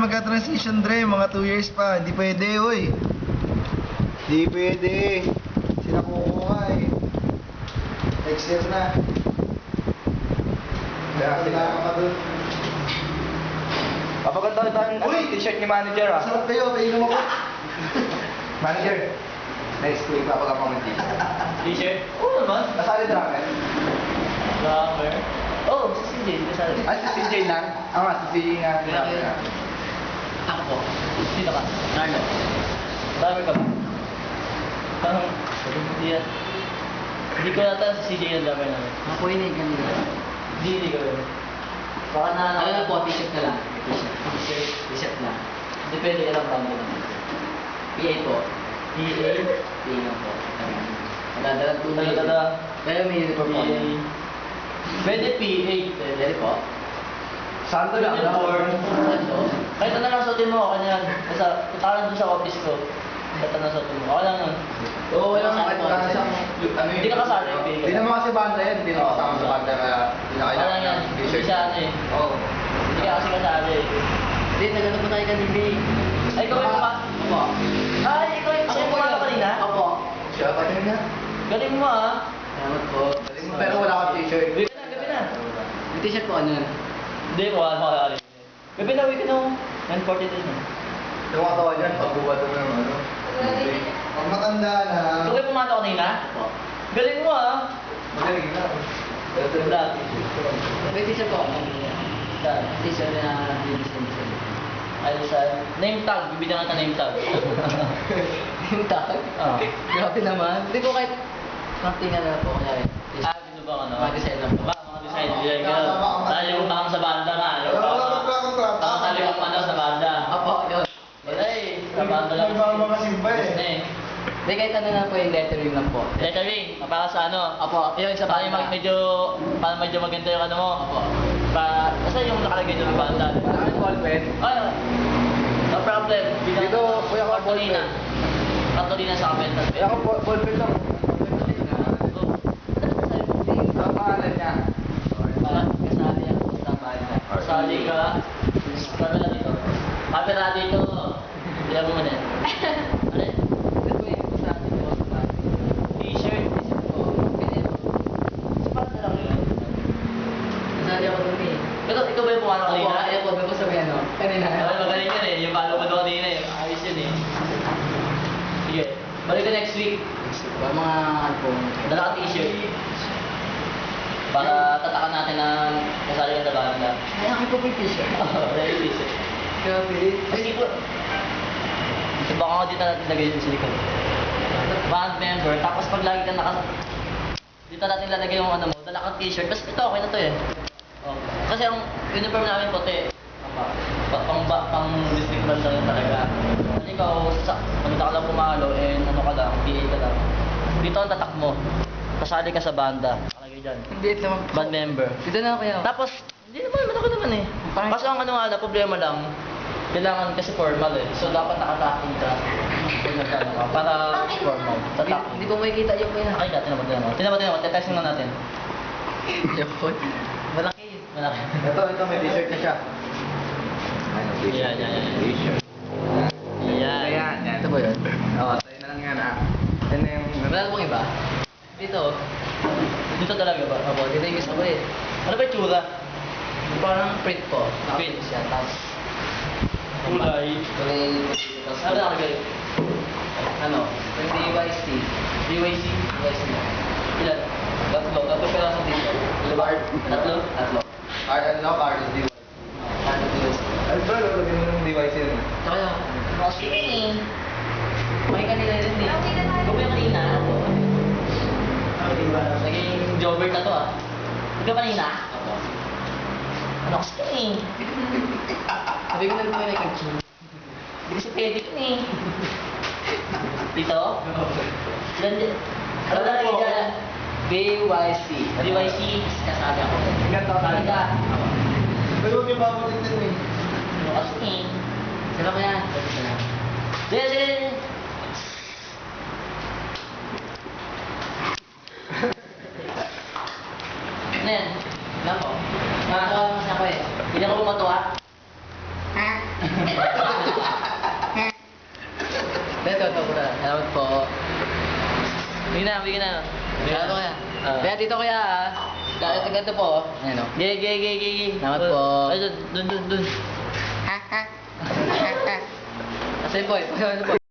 Magka-transition Dre, mga 2 years pa. Hindi pwede, uy. Hindi pwede. Sila kukuha eh. Next year na. Kaya ka dun. Papaganda kita yung t-shirt ni manager ah. Sarap kayo, painom ako. Manager, next week papagapang ng t-shirt. T-shirt? Oo naman. Nasali drummer? Drummer? Oo, si CJ. Kasali. Ay, si CJ lang? Oo nga, si CJ nga. Ako po. Sino ka? Arnold. Drummer ka ba? Parang, hindi ko nata si CJ yung drummer namin. Ako yun eh, ganun lang. Hindi ka ba? Baka na Ano na po, t-shirt na lang. T-shirt. T-shirt lang. Depende ka lang brand mo. PA po. PA? PA lang po. Madadalang tunay. Dala-dala. Pero may uniform po. PA. Pwede PA. Pwede po. Santo lang. Uniform. Kahit ano lang suotin mo, kanyan. Basta, punta ka lang dun sa office ko. Kahit ano suotin mo. Ako lang yun. Oo, wala nga kahit wala siyang... Hindi ka kasali. Hindi naman kasi banda yan. Hindi naman kasama sa banda kaya... Wala lang yan. Hindi siya ano eh. Oo. Hindi ka kasi kasali. Hindi, nagano po tayo kanina. Ay, ikaw yung pa. Opo. Ay, ikaw yung siya yung pumalo kanina? Opo. Siya pa rin nga. Galing mo ah. Salamat po. Pero wala kang t-shirt. Gabi na, gabi na. Yung t-shirt po, ano yun? Hindi, wala mo kakali. Gabi na, weekend ako. 9:43 na. Yung mga tawa dyan, pagbubato ng ano. Pag matanda na. Ikaw yung pumalo kanina? Opo. Galing mo ah. Magaling na. Dati. May t-shirt po. Dati. T-shirt na linisin. Ay, sa name tag. Bibigyan ka name tag. Yung tag? Ah. Grabe naman. Hindi po kahit craftingan na po. Kunyari. Ah, ano ba ano? Mga design lang po. Ba, mga design. Design ka. Dahil yung pang sa banda nga. Yung pang sa likang ano sa banda. Opo, yun. Wala eh. Sa banda lang. May mga simba eh. Gusto eh. Hindi, kahit ano na po yung lettering lang po. Lettering, para sa ano? Opo, yung isa Para pa. yung medyo maganda yung ano mo. Opo. Basta yung nakalagay doon yung banda. Ano yung ballpen? Ay, no problem. Dito, kuya ka, Cartolina. Cartolina sa kapentas. Kaya ako ballpen lang. Ang pangalan niya. Kasali ako sa banda. Sali ka. Camera dito. Camera dito. Bilang mo muna. Ano? Ito po yung kasali ko sa banda. T-shirt. T-shirt po. Pinili po. Sapat na lang yun. Kasali ako dun eh. Ikaw ba yung pumano Opo, kanina? kaya po, may po sabi ano. Kanina. Ay, magaling yan eh. Yung palo mo doon kanina eh. Ayos yun eh. Sige. Balik ka next week. Mga album. Dala ka t-shirt. Para tatakan natin na kasali ka sa banda. Ay, akin po po yung t-shirt. Dahil t-shirt. Grabe. Sige po. So baka nga dito natin lagay yung sa likod. Band member. Tapos pag lagi ka dito natin lalagay yung ano mo. Dala kang t-shirt. Basta ito okay na to eh. Oh. Kasi ang uniform namin puti. Pang district band lang yun talaga. Kasi ikaw, pumunta ka lang pumalo and ano ka lang, PA ka lang. Dito ang tatak mo. Kasali ka sa banda. Nakalagay dyan. Hindi naman. Band member. Dito na ako yan. Tapos, hindi naman, ano ka naman eh. Parang- Kaso ang ano nga, problema lang, kailangan kasi formal eh. So dapat nakataking ka. Pag nagkano ka, para formal. Tataking. Hindi ko makikita yung kaya. Ay, natin naman. Tinaman. Testing lang natin. Yung malaki. Malaki. Ito, may t-shirt na siya. Yan. T-shirt. Yan. Ayan, yan. Ito ba yun? Oo, tayo na lang yan ah. Yan na yung... Wala pong iba? Dito. Dito talaga ba? Opo, dito yung gusto ko eh. Ano ba yung tsura? Parang print po. Print. Nakaprint siya. Tapos, Kulay. kulay. Tapos, Ano nakalagay? ano? Yung DYC. DYC? DYC. Ilan? Tatlo pero sa dito. Tatlo? Tatlo. Carlos D. Ano DYC? Ay, bro, lagyan mo ng device yun. Tsaka yung, Okay. may kanila rin eh. Ikaw ba yung kanina? Naging jobber ka to ah. Ikaw kanina? Opo. Ano kasi ito eh? Sabi ko na rin po yung nag-gym. Hindi kasi pwede ko eh. Dito? Ilan din? Ano na lagi dyan? BYC. DYC? Kasabi ako. Sabi ka? Pero huwag yung babalik din eh. Ano kasi eh? Sino ko yan? Ito na. Sige. Ano yan? Lang po. Nakakawa naman siya ko eh. Hindi ako bumatuwa. Ha? Salamat po. Bigyan na. Salamat po kaya. Ah. Kaya dito kuya ha. Ganito po. Ayan o. Gay. Salamat po. Ay, dun. Kasi po, ano po.